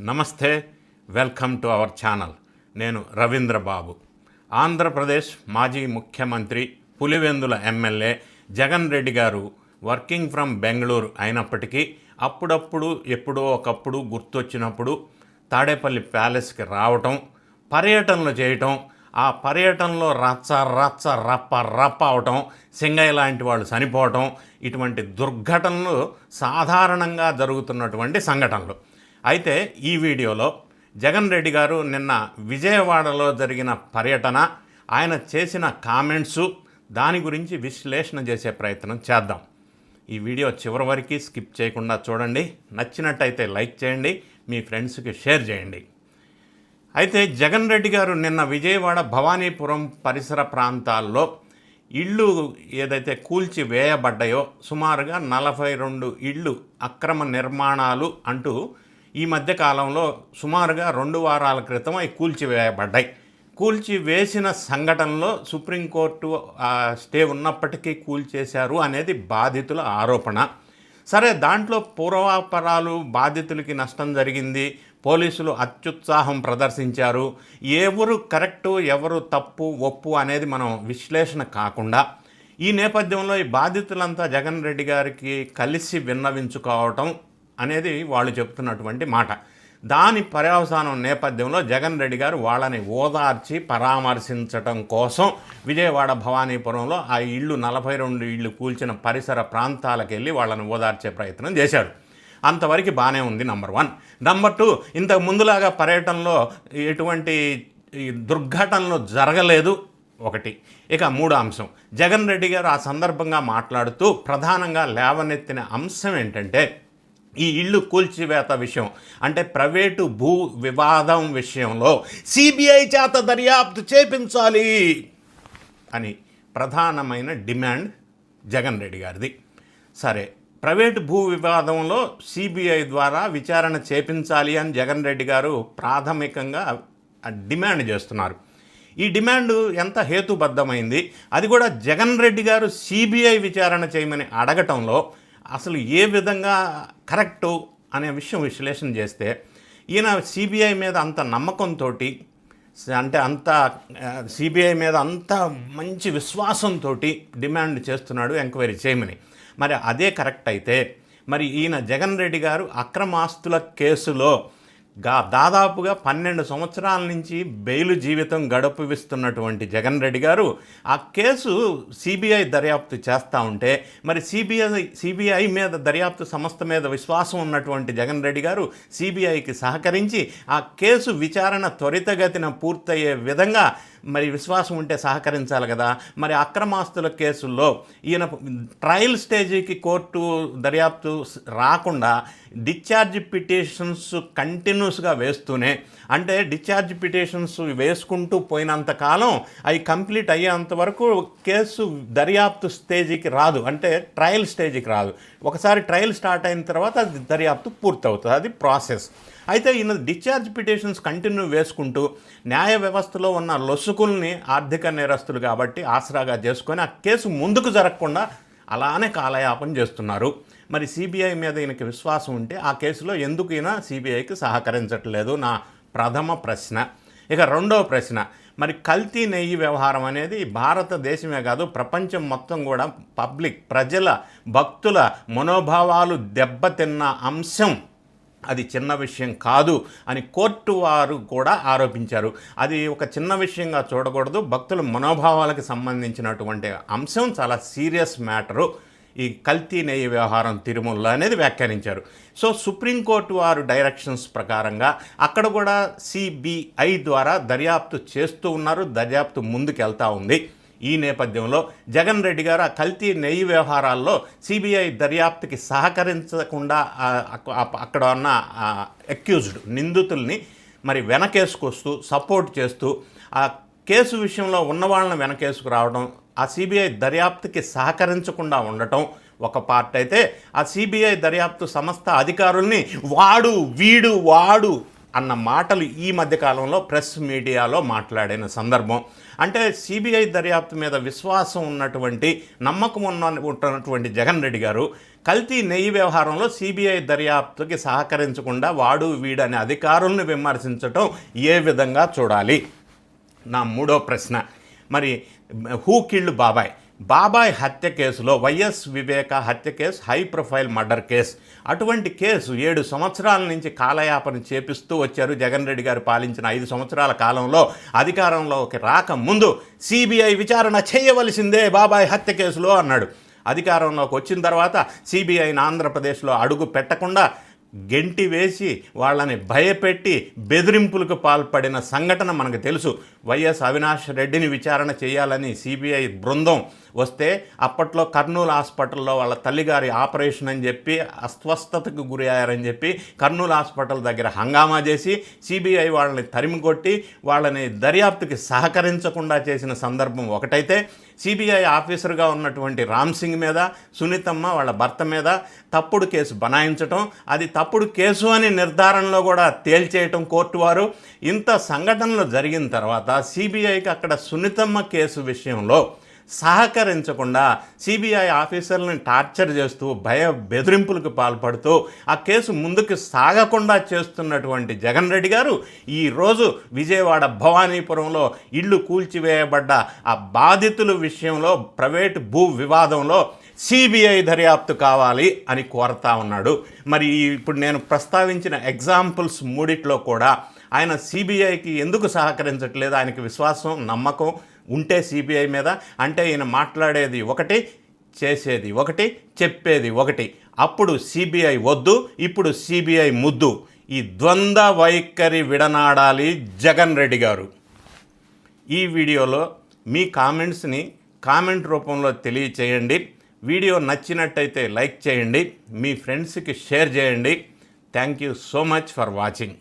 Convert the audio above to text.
నమస్తే, welcome to our channel. నేను రవీంద్ర బాబు. ఆంధ్రప్రదేశ్ మాజీ ముఖ్యమంత్రి పులివెందుల ఎమ్మెల్యే జగన్ రెడ్డి గారు వర్కింగ్ ఫ్రమ్ బెంగళూరు అయినప్పటికీ అప్పుడప్పుడు ఎప్పుడో ఒకప్పుడు గుర్తొచ్చినప్పుడు తాడేపల్లి ప్యాలెస్కి రావటం, పర్యటనలు చేయటం, ఆ పర్యటనలో రప్ప అవటం, సింగయ్య లాంటి వాళ్ళు చనిపోవటం, ఇటువంటి దుర్ఘటనలు సాధారణంగా జరుగుతున్నటువంటి సంఘటనలు. అయితే ఈ వీడియోలో జగన్ రెడ్డి గారు నిన్న విజయవాడలో జరిగిన పర్యటన, ఆయన చేసిన కామెంట్సు, దాని గురించి విశ్లేషణ చేసే ప్రయత్నం చేద్దాం. ఈ వీడియో చివరి వరకు స్కిప్ చేయకుండా చూడండి. నచ్చినట్టయితే లైక్ చేయండి, మీ ఫ్రెండ్స్కి షేర్ చేయండి. అయితే జగన్ రెడ్డి గారు నిన్న విజయవాడ భవానీపురం పరిసర ప్రాంతాల్లో ఇళ్ళు ఏదైతే కూల్చి వేయబడ్డాయో సుమారుగా 42 ఇళ్ళు అక్రమ నిర్మాణాలు అంటూ ఈ మధ్యకాలంలో సుమారుగా 2 వారాల క్రితం అవి కూల్చివేయబడ్డాయి. కూల్చివేసిన సంఘటనలో సుప్రీంకోర్టు స్టే ఉన్నప్పటికీ కూల్చేశారు అనేది బాధితుల ఆరోపణ. సరే, దాంట్లో పూర్వాపరాలు, బాధితులకి నష్టం జరిగింది, పోలీసులు అత్యుత్సాహం ప్రదర్శించారు, ఎవరు కరెక్టు ఎవరు తప్పు ఒప్పు అనేది మనం విశ్లేషణ కాకుండా ఈ నేపథ్యంలో ఈ బాధితులంతా జగన్ రెడ్డి గారికి కలిసి విన్నవించుకోవటం అనేది వాళ్ళు చెప్తున్నటువంటి మాట. దాని పర్యవసానం నేపథ్యంలో జగన్ రెడ్డి గారు వాళ్ళని ఓదార్చి పరామర్శించటం కోసం విజయవాడ భవానీపురంలో ఆ ఇళ్ళు 42 ఇళ్ళు కూల్చిన పరిసర ప్రాంతాలకు వెళ్ళి వాళ్ళని ఓదార్చే ప్రయత్నం చేశాడు. అంతవరకు బాగానే ఉంది. నంబర్ 1. నంబర్ 2, ఇంతకు ముందులాగా పర్యటనలో ఎటువంటి దుర్ఘటనలు జరగలేదు. ఒకటి. ఇక 3వ అంశం, జగన్ రెడ్డి గారు ఆ సందర్భంగా మాట్లాడుతూ ప్రధానంగా లేవనెత్తిన అంశం ఏంటంటే ఈ ఇళ్ళు కూల్చివేత విషయం, అంటే ప్రైవేటు భూ వివాదం విషయంలో సిబిఐ చేత దర్యాప్తు చేపించాలి అని ప్రధానమైన డిమాండ్ జగన్ రెడ్డి గారిది. సరే, ప్రైవేటు భూ వివాదంలో సిబిఐ ద్వారా విచారణ చేపించాలి అని జగన్ రెడ్డి గారు ప్రాథమికంగా డిమాండ్ చేస్తున్నారు. ఈ డిమాండ్ ఎంత హేతుబద్ధమైంది, అది కూడా జగన్ రెడ్డి గారు సిబిఐ విచారణ చేయమని అడగటంలో అసలు ఏ విధంగా కరెక్టు అనే విషయం విశ్లేషణ చేస్తే, ఈయన సిబిఐ మీద అంత నమ్మకంతో, అంటే అంత సిబిఐ మీద అంత మంచి విశ్వాసంతో డిమాండ్ చేస్తున్నాడు ఎంక్వైరీ చేయమని. మరి అదే కరెక్ట్ అయితే మరి ఈయన జగన్ రెడ్డి గారు అక్రమాస్తుల కేసులో దాదాపుగా 12 సంవత్సరాల నుంచి బెయిలు జీవితం గడుపువిస్తున్నటువంటి జగన్ రెడ్డి గారు ఆ కేసు సిబిఐ దర్యాప్తు చేస్తూ ఉంటే, మరి సిబిఐ మీద దర్యాప్తు సంస్థ మీద విశ్వాసం ఉన్నటువంటి జగన్ రెడ్డి గారు సిబిఐకి సహకరించి ఆ కేసు విచారణ త్వరితగతిన పూర్తయ్యే విధంగా మరి విశ్వాసం ఉంటే సహకరించాలి కదా. మరి అక్రమాస్తుల కేసుల్లో ఈయన ట్రయల్ స్టేజీకి కోర్టు దర్యాప్తు రాకుండా డిశ్చార్జ్ పిటిషన్స్ కంటిన్యూస్గా వేస్తూనే, అంటే డిశ్చార్జ్ పిటిషన్స్ వేసుకుంటూ పోయినంతకాలం అవి కంప్లీట్ అయ్యేంత వరకు కేసు దర్యాప్తు స్టేజీకి రాదు, అంటే ట్రయల్ స్టేజీకి రాదు. ఒకసారి ట్రయల్ స్టార్ట్ అయిన తర్వాత అది దర్యాప్తు పూర్తవుతుంది, అది ప్రాసెస్. అయితే ఈయన డిశ్చార్జ్ పిటిషన్స్ కంటిన్యూ వేసుకుంటూ న్యాయ వ్యవస్థలో ఉన్న లొసుకుల్ని ఆర్థిక నేరస్తులు కాబట్టి ఆసరాగా చేసుకొని ఆ కేసు ముందుకు జరగకుండా అలానే కాలయాపన చేస్తున్నారు. మరి సిబిఐ మీద ఈయనకి విశ్వాసం ఉంటే ఆ కేసులో ఎందుకు ఈయన సిబిఐకి సహకరించట్లేదు నా ప్రథమ ప్రశ్న. ఇక 2వ ప్రశ్న, మరి కల్తీ నెయ్యి వ్యవహారం అనేది భారతదేశమే కాదు ప్రపంచం మొత్తం కూడా ప్రజల భక్తుల మనోభావాలు దెబ్బతిన్న అంశం, అది చిన్న విషయం కాదు అని కోర్టు వారు కూడా ఆరోపించారు. అది ఒక చిన్న విషయంగా చూడకూడదు, భక్తుల మనోభావాలకు సంబంధించినటువంటి అంశం, చాలా సీరియస్ మ్యాటరు ఈ కల్తీ నెయ్యి వ్యవహారం తిరుమల అనేది వ్యాఖ్యానించారు. సో సుప్రీంకోర్టు వారు డైరెక్షన్స్ ప్రకారంగా అక్కడ కూడా సిబిఐ ద్వారా దర్యాప్తు చేస్తూ ఉన్నారు, దర్యాప్తు ముందుకెళ్తూ ఉంది. ఈ నేపథ్యంలో జగన్ రెడ్డి గారు ఆ కల్తీ నెయ్యి వ్యవహారాల్లో సిబిఐ దర్యాప్తుకి సహకరించకుండా అక్కడ ఉన్న అక్యూజ్డ్ నిందితుల్ని మరి వెనకేసుకొస్తూ సపోర్ట్ చేస్తూ ఆ కేసు విషయంలో ఉన్న వాళ్ళని వెనకేసుకు రావడం, ఆ సిబిఐ దర్యాప్తుకి సహకరించకుండా ఉండటం ఒక పార్ట్ అయితే, ఆ సిబిఐ దర్యాప్తు సంస్థ అధికారుల్ని వాడు అన్న మాటలు ఈ మధ్యకాలంలో ప్రెస్ మీడియాలో మాట్లాడిన సందర్భం. అంటే సిబిఐ దర్యాప్తు మీద విశ్వాసం ఉన్నటువంటి, నమ్మకం ఉన్నటువంటి జగన్ రెడ్డి గారు కల్తీ నెయ్యి వ్యవహారంలో సిబిఐ దర్యాప్తుకి సహకరించకుండా వాడు వీడని అధికారులను విమర్శించటం ఏ విధంగా చూడాలి? నా మూడో ప్రశ్న, మరి హూ కిల్డ్ బాబాయ్? బాబాయ్ హత్య కేసులో వైఎస్ వివేక హత్య case high profile murder case. అటువంటి కేసు 7 సంవత్సరాల నుంచి కాలయాపన చేపిస్తూ వచ్చారు. జగన్ రెడ్డి గారు పాలించిన 5 సంవత్సరాల కాలంలో అధికారంలోకి రాకముందు సిబిఐ విచారణ చేయవలసిందే బాబాయ్ హత్య కేసులో అన్నాడు. అధికారంలోకి వచ్చిన తర్వాత సిబిఐని ఆంధ్రప్రదేశ్లో అడుగు పెట్టకుండా గెంటి వేసి వాళ్ళని భయపెట్టి బెదిరింపులకు పాల్పడిన సంఘటన మనకు తెలుసు. వైఎస్ అవినాష్ రెడ్డిని విచారణ చేయాలని సిబిఐ బృందం వస్తే అప్పట్లో కర్నూలు హాస్పిటల్లో వాళ్ళ తల్లిగారి ఆపరేషన్ అని చెప్పి అస్వస్థతకు గురి అయ్యారని చెప్పి కర్నూలు హాస్పిటల్ దగ్గర హంగామా చేసి సిబిఐ వాళ్ళని తరిమి కొట్టి వాళ్ళని దర్యాప్తుకి సహకరించకుండా చేసిన సందర్భం ఒకటైతే, సిబిఐ ఆఫీసర్గా ఉన్నటువంటి రామ్ సింగ్ మీద, సునీతమ్మ వాళ్ళ భర్త మీద తప్పుడు కేసు బనాయించటం, అది తప్పుడు కేసు అని నిర్ధారణలో కూడా తేల్చేయటం కోర్టు వారు. ఇంత సంఘటనలు జరిగిన తర్వాత సిబిఐకి అక్కడ సునీతమ్మ కేసు విషయంలో సహకరించకుండా సిబిఐ ఆఫీసర్లను టార్చర్ చేస్తూ బెదిరింపులకు పాల్పడుతూ ఆ కేసు ముందుకు సాగకుండా చేస్తున్నటువంటి జగన్ రెడ్డి గారు ఈరోజు విజయవాడ భవానీపురంలో ఇళ్ళు కూల్చివేయబడ్డ ఆ బాధితుల విషయంలో ప్రైవేటు భూ వివాదంలో సిబిఐ దర్యాప్తు కావాలి అని కోరుతా ఉన్నాడు. మరి ఇప్పుడు నేను ప్రస్తావించిన ఎగ్జాంపుల్స్ మూడిట్లో కూడా ఆయన సిబిఐకి ఎందుకు సహకరించట్లేదు? ఆయనకి విశ్వాసం, నమ్మకం ఉంటే సిబిఐ మీద, అంటే ఈయన మాట్లాడేది ఒకటి, చేసేది ఒకటి, చెప్పేది ఒకటి. అప్పుడు సిబిఐ వద్దు, ఇప్పుడు సిబిఐ ముద్దు. ఈ ద్వంద్వ వైఖరి విడనాడాలి జగన్ రెడ్డి గారు. ఈ వీడియోలో మీ కామెంట్స్ని కామెంట్ రూపంలో తెలియచేయండి. వీడియో నచ్చినట్టయితే లైక్ చేయండి, మీ ఫ్రెండ్స్కి షేర్ చేయండి. Thank you so much for watching.